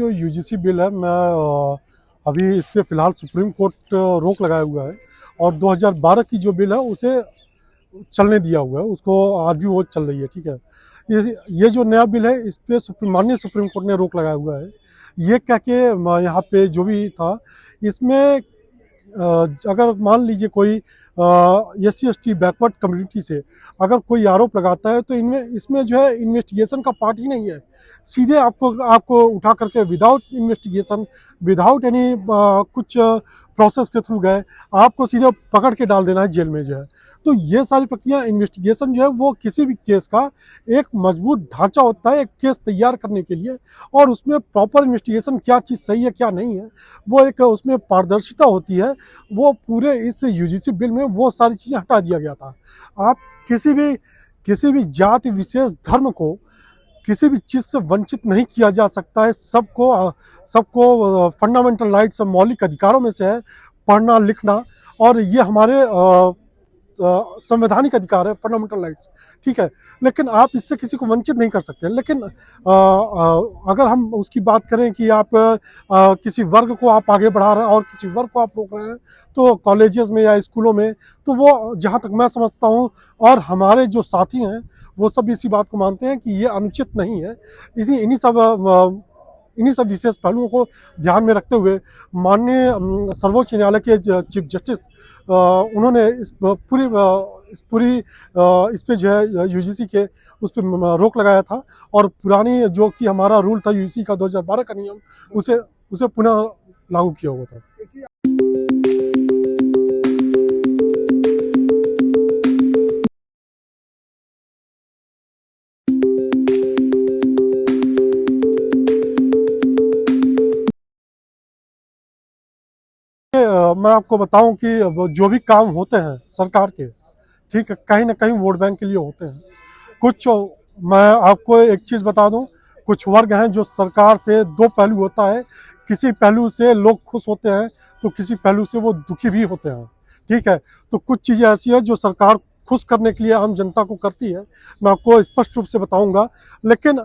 जो UGC bill है, मैं अभी इस पे फ़िलहाल सुप्रीम कोर्ट रोक लगाया हुआ है और 2012 की जो बिल है उसे चलने दिया हुआ है, उसको आज भी वो चल रही है। ठीक है, ये जो नया बिल है इस पे माननीय सुप्रीम कोर्ट ने रोक लगाया हुआ है। ये कह के यहाँ पे जो भी था इसमें अगर मान लीजिए कोई SC ST बैकवर्ड कम्युनिटी से अगर कोई आरोप लगाता है तो इनमें इसमें जो है इन्वेस्टिगेशन का पार्ट ही नहीं है। सीधे आपको आपको उठा करके विदाउट इन्वेस्टिगेशन, विदाउट एनी कुछ प्रोसेस के थ्रू गए आपको सीधे पकड़ के डाल देना है जेल में जो है। तो ये सारी प्रक्रिया इन्वेस्टिगेशन जो है वो किसी भी केस का एक मजबूत ढांचा होता है एक केस तैयार करने के लिए, और उसमें प्रॉपर इन्वेस्टिगेशन क्या चीज़ सही है क्या नहीं है वो एक उसमें पारदर्शिता होती है। वो पूरे इस यूजीसी बिल में वो सारी चीज़ें हटा दिया गया था। आप किसी भी जाति विशेष धर्म को किसी भी चीज़ से वंचित नहीं किया जा सकता है। सबको फंडामेंटल राइट्स, मौलिक अधिकारों में से है पढ़ना लिखना, और ये हमारे संवैधानिक अधिकार है, फंडामेंटल राइट्स। ठीक है, लेकिन आप इससे किसी को वंचित नहीं कर सकते। लेकिन अगर हम उसकी बात करें कि आप किसी वर्ग को आप आगे बढ़ा रहे हैं और किसी वर्ग को आप रोक रहे हैं तो कॉलेजेस में या स्कूलों में, तो वो जहाँ तक मैं समझता हूँ और हमारे जो साथी हैं वो सब इसी बात को मानते हैं कि ये अनुचित नहीं है। इन्हीं सब विशेष पहलुओं को ध्यान में रखते हुए माननीय सर्वोच्च न्यायालय के चीफ जस्टिस उन्होंने इस पे जो है यूजीसी के उस पर रोक लगाया था, और पुरानी जो कि हमारा रूल था यूजीसी का 2012 का नियम उसे उसे पुनः लागू किया हुआ था। मैं आपको बताऊं कि जो भी काम होते हैं सरकार के, ठीक है, कहीं ना कहीं वोट बैंक के लिए होते हैं। कुछ मैं आपको एक चीज़ बता दूं, कुछ वर्ग हैं जो सरकार से दो पहलू होता है, किसी पहलू से लोग खुश होते हैं तो किसी पहलू से वो दुखी भी होते हैं। ठीक है, तो कुछ चीज़ें ऐसी है जो सरकार खुश करने के लिए आम जनता को करती है, मैं आपको स्पष्ट रूप से बताऊंगा। लेकिन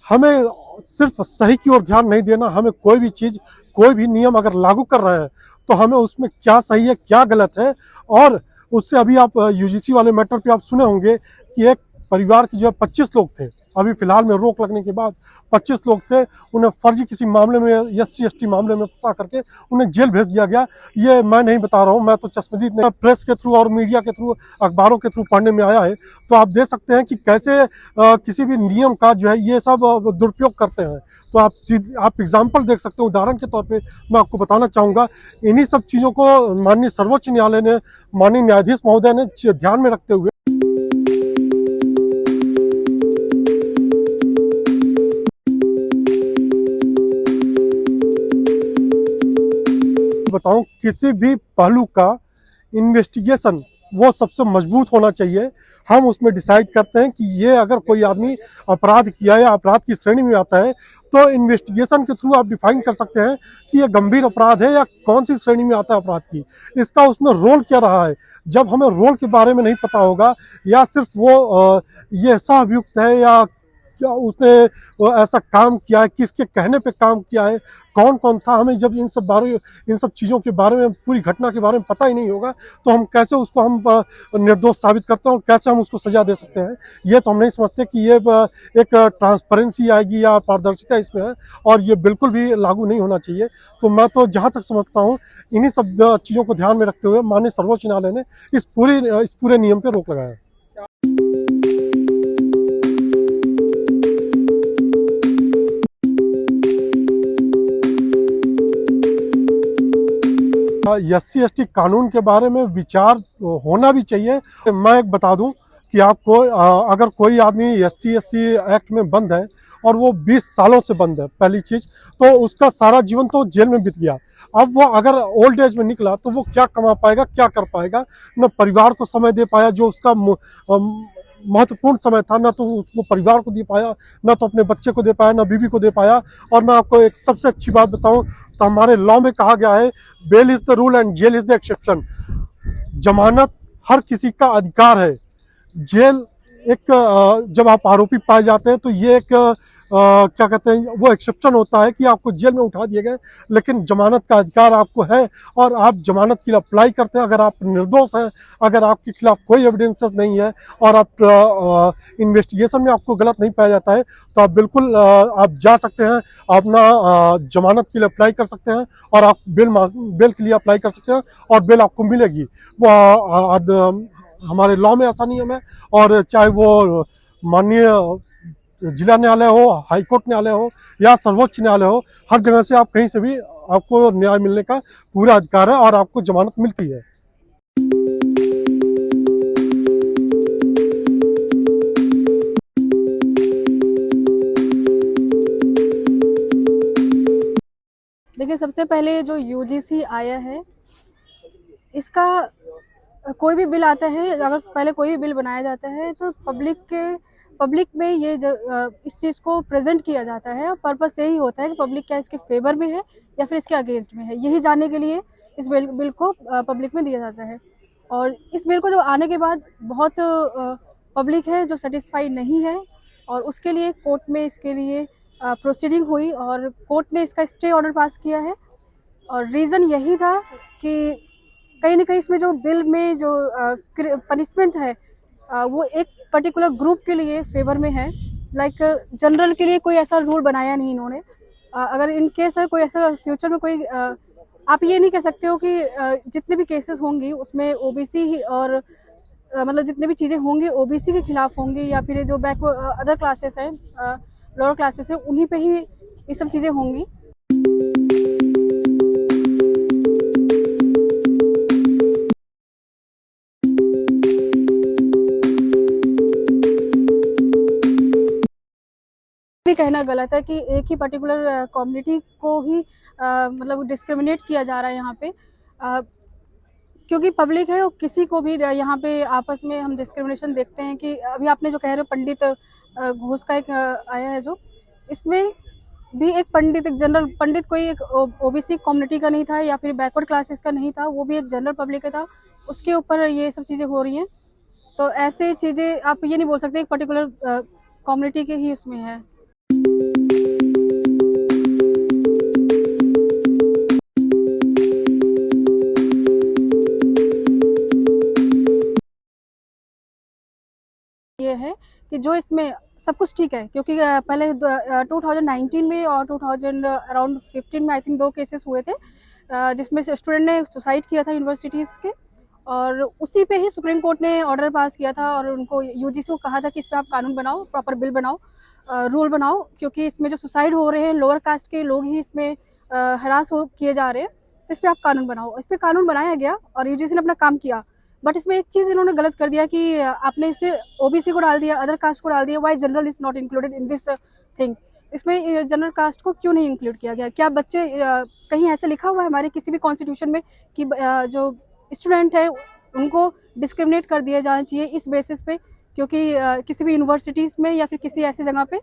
हमें सिर्फ सही की ओर ध्यान नहीं देना, हमें कोई भी चीज़ कोई भी नियम अगर लागू कर रहे हैं तो हमें उसमें क्या सही है क्या गलत है। और उससे अभी आप यूजीसी वाले मैटर पे आप सुने होंगे कि एक परिवार के जो है 25 लोग थे, अभी फिलहाल में रोक लगने के बाद 25 लोग थे, उन्हें फर्जी किसी मामले में SC ST मामले में फंसा करके उन्हें जेल भेज दिया गया। ये मैं नहीं बता रहा हूँ, मैं तो चश्मदीद नहीं, प्रेस के थ्रू और मीडिया के थ्रू, अखबारों के थ्रू पढ़ने में आया है। तो आप देख सकते हैं कि कैसे किसी भी नियम का जो है ये सब दुरुपयोग करते हैं। तो आप एग्जाम्पल देख सकते हैं, उदाहरण के तौर पे मैं आपको बताना चाहूँगा। इन्हीं सब चीज़ों को माननीय सर्वोच्च न्यायालय ने, माननीय न्यायाधीश महोदय ने ध्यान में रखते हुए बताऊं, किसी भी पहलू का इन्वेस्टिगेशन वो सबसे मजबूत होना चाहिए। हम उसमें डिसाइड करते हैं कि ये अगर कोई आदमी अपराध किया या अपराध की श्रेणी में आता है तो इन्वेस्टिगेशन के थ्रू आप डिफाइन कर सकते हैं कि ये गंभीर अपराध है या कौन सी श्रेणी में आता है अपराध की, इसका उसमें रोल क्या रहा है। जब हमें रोल के बारे में नहीं पता होगा या सिर्फ वो ये सह-अभियुक्त है या क्या उसने ऐसा काम किया है, किसके कहने पे काम किया है, कौन कौन था, हमें जब इन सब चीज़ों के बारे में, पूरी घटना के बारे में पता ही नहीं होगा तो हम कैसे उसको हम निर्दोष साबित करते हैं और कैसे हम उसको सजा दे सकते हैं। ये तो हम नहीं समझते कि ये एक ट्रांसपेरेंसी आएगी या पारदर्शिता इसमें है, और ये बिल्कुल भी लागू नहीं होना चाहिए। तो मैं तो जहाँ तक समझता हूँ इन्हीं सब चीज़ों को ध्यान में रखते हुए माननीय सर्वोच्च न्यायालय ने इस पूरे नियम पर रोक लगाया है। SC ST कानून के बारे में विचार होना भी चाहिए। मैं एक बता दूं कि आपको अगर कोई आदमी ST SC एक्ट में बंद है और वो 20 सालों से बंद है, पहली चीज तो उसका सारा जीवन तो जेल में बीत गया। अब वो अगर ओल्ड एज में निकला तो वो क्या कमा पाएगा, क्या कर पाएगा, न परिवार को समय दे पाया जो उसका महत्वपूर्ण समय था, ना तो उसको परिवार को दे पाया, ना तो अपने बच्चे को दे पाया, ना बीवी को दे पाया। और मैं आपको एक सबसे अच्छी बात बताऊं तो हमारे लॉ में कहा गया है, bail is the rule and jail is the exception. जमानत हर किसी का अधिकार है, जेल एक जब आप आरोपी पाए जाते हैं तो ये एक क्या कहते हैं, वो एक्सेप्शन होता है कि आपको जेल में उठा दिए गए, लेकिन जमानत का अधिकार आपको है और आप जमानत के लिए अप्लाई करते हैं। अगर आप निर्दोष हैं, अगर आपके खिलाफ कोई एविडेंसेस नहीं है और आप इन्वेस्टिगेशन में आपको गलत नहीं पाया जाता है, तो आप बिल्कुल आप जा सकते हैं, अपना जमानत के लिए अप्लाई कर सकते हैं और आप बेल के लिए अप्लाई कर सकते हैं और बेल आपको मिलेगी। वो हमारे लॉ में ऐसा नियम है, और चाहे वो माननीय जिला न्यायालय हो, हाईकोर्ट न्यायालय हो या सर्वोच्च न्यायालय हो, हर जगह से आप कहीं से भी आपको न्याय मिलने का पूरा अधिकार है और आपको जमानत मिलती है। देखिए, सबसे पहले जो यूजीसी आया है, इसका कोई भी बिल आता है, अगर पहले कोई भी बिल बनाया जाता है तो पब्लिक में इस चीज़ को प्रेजेंट किया जाता है और पर्पस यही होता है कि पब्लिक क्या इसके फेवर में है या फिर इसके अगेंस्ट में है, यही जानने के लिए इस बिल को पब्लिक में दिया जाता है। और इस बिल को जो आने के बाद बहुत पब्लिक है जो सेटिस्फाइड नहीं है, और उसके लिए कोर्ट में इसके लिए प्रोसीडिंग हुई और कोर्ट ने इसका स्टे ऑर्डर पास किया है। और रीज़न यही था कि कहीं ना कहीं इसमें जो बिल में जो पनिशमेंट है, वो एक पर्टिकुलर ग्रुप के लिए फेवर में है। लाइक जनरल के लिए कोई ऐसा रूल बनाया नहीं इन्होंने। अगर इन केस है कोई ऐसा फ्यूचर में कोई आप ये नहीं कह सकते हो कि जितने भी केसेस होंगी उसमें ओबीसी और मतलब जितने भी चीज़ें होंगी ओबीसी के खिलाफ होंगी, या फिर जो अदर क्लासेस हैं, लोअर क्लासेस हैं, उन्हीं पे ही ये सब चीज़ें होंगी। भी कहना गलत है कि एक ही पर्टिकुलर कम्युनिटी को ही मतलब डिस्क्रिमिनेट किया जा रहा है यहाँ पे, क्योंकि पब्लिक है और किसी को भी यहाँ पे आपस में हम डिस्क्रिमिनेशन देखते हैं। कि अभी आपने जो कह रहे हो पंडित घोष का एक आया है, जो इसमें भी एक पंडित, एक जनरल पंडित, कोई एक ओबीसी कम्युनिटी का नहीं था या फिर बैकवर्ड क्लासेस का नहीं था, वो भी एक जनरल पब्लिक का था, उसके ऊपर ये सब चीज़ें हो रही हैं। तो ऐसे चीज़ें आप ये नहीं बोल सकते एक पर्टिकुलर कम्युनिटी के ही उसमें है। ये है कि जो इसमें सब कुछ ठीक है, क्योंकि पहले 2019 में और 2000 अराउंड 15 में आई थिंक 2 केसेस हुए थे जिसमें स्टूडेंट ने सुसाइड किया था यूनिवर्सिटीज़ के, और उसी पे ही सुप्रीम कोर्ट ने ऑर्डर पास किया था और उनको यूजीसी को कहा था कि इस पर आप कानून बनाओ, प्रॉपर बिल बनाओ, रूल बनाओ, क्योंकि इसमें जो सुसाइड हो रहे हैं लोअर कास्ट के लोग ही इसमें हरास हो किए जा रहे हैं, तो इस पर आप कानून बनाओ। इस पर कानून बनाया गया और यूजीसी ने अपना काम किया। बट इसमें एक चीज़ इन्होंने गलत कर दिया कि आपने इसे ओबीसी को डाल दिया, अदर कास्ट को डाल दिया, why general is not included in this things. इसमें जनरल कास्ट को क्यों नहीं इंक्लूड किया गया? क्या बच्चे कहीं ऐसे लिखा हुआ है हमारे किसी भी कॉन्स्टिट्यूशन में कि जो स्टूडेंट है उनको डिस्क्रिमिनेट कर दिया जाना चाहिए इस बेसिस पे, क्योंकि किसी भी यूनिवर्सिटीज़ में या फिर किसी ऐसी जगह पे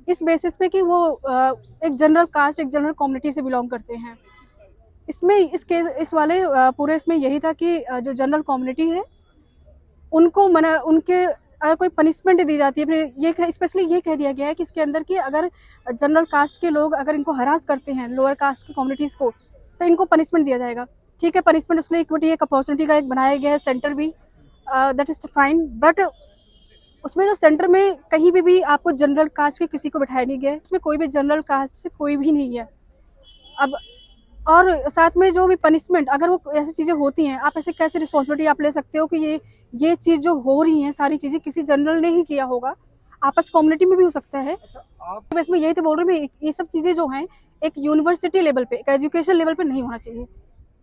इस बेसिस पे कि वो एक जनरल कास्ट, एक जनरल कम्युनिटी से बिलोंग करते हैं। इसमें इस वाले पूरे इसमें यही था कि जो जनरल कम्युनिटी है उनको उनके अगर कोई पनिशमेंट दी जाती है, फिर ये स्पेशली ये कह दिया गया है कि इसके अंदर कि अगर जनरल कास्ट के लोग अगर इनको हरास करते हैं लोअर कास्ट की कम्युनिटीज़ को, तो इनको पनिशमेंट दिया जाएगा। ठीक है, पनिशमेंट उसके लिए इक्विटी एक अपॉर्चुनिटी का एक बनाया गया है सेंटर भी, दैट इज़ फाइन। बट उसमें जो सेंटर में कहीं भी आपको जनरल कास्ट के किसी को बैठाया नहीं गया है, उसमें कोई भी जनरल कास्ट से कोई भी नहीं है। अब और साथ में जो भी पनिशमेंट, अगर वो ऐसी चीज़ें होती हैं, आप ऐसे कैसे रिस्पॉन्सिबिलिटी आप ले सकते हो कि ये चीज़ जो हो रही है सारी चीज़ें किसी जनरल ने ही किया होगा, आपस कम्युनिटी में भी हो सकता है। आप इसमें यही तो बोल रही हूँ, ये सब चीज़ें जो हैं एक यूनिवर्सिटी लेवल पे, एक एजुकेशन लेवल पे नहीं होना चाहिए।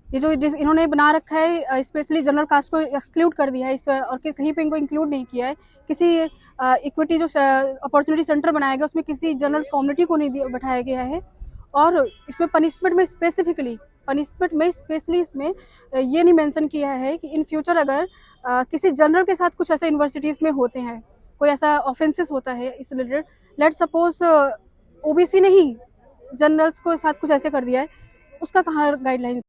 ये जो इन्होंने बना रखा है स्पेशली जनरल कास्ट को एक्सक्लूड कर दिया है इस, और कहीं पे इनको इंक्लूड नहीं किया है। किसी इक्विटी जो अपॉर्चुनिटी सेंटर बनाया गया उसमें किसी जनरल कम्युनिटी को नहीं बैठाया गया है। और इसमें पनिशमेंट में स्पेशली इसमें ये नहीं मेंशन किया है कि इन फ्यूचर अगर किसी जनरल के साथ कुछ ऐसे यूनिवर्सिटीज़ में होते हैं, कोई ऐसा ऑफेंसेस होता है इस रिलेटेड, लेट सपोज ओबीसी ने ही जनरल्स को साथ कुछ ऐसे कर दिया है, उसका कहाँ गाइडलाइंस।